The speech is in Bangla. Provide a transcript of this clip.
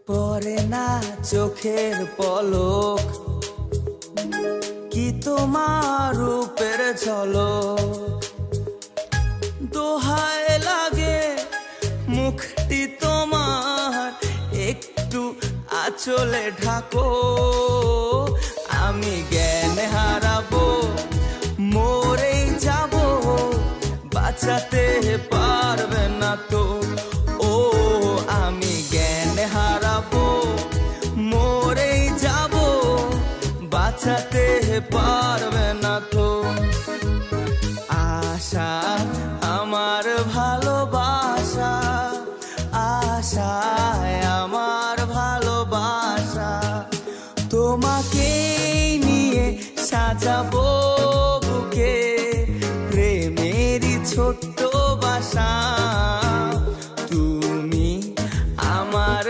পরে না চোখের পলক, কি তোমার রূপের ঝলক। দোহায় লাগে মুখটি তোমার, একটু আঁচলে ঢাকো। আমি জ্ঞান হারাবো, মরেই যাব, বাঁচাতে পারবে না তো। ও আমি জ্ঞান হারাবো, মরেই যাব, বাঁচাতে পারবে না তো। আশা আমার ভালোবাসা, আশায় আমার ভালোবাসা, তোমাকে নিয়ে সাজাবো বুকে প্রেমেরই ছোট্ট বাসা। তুমি আমার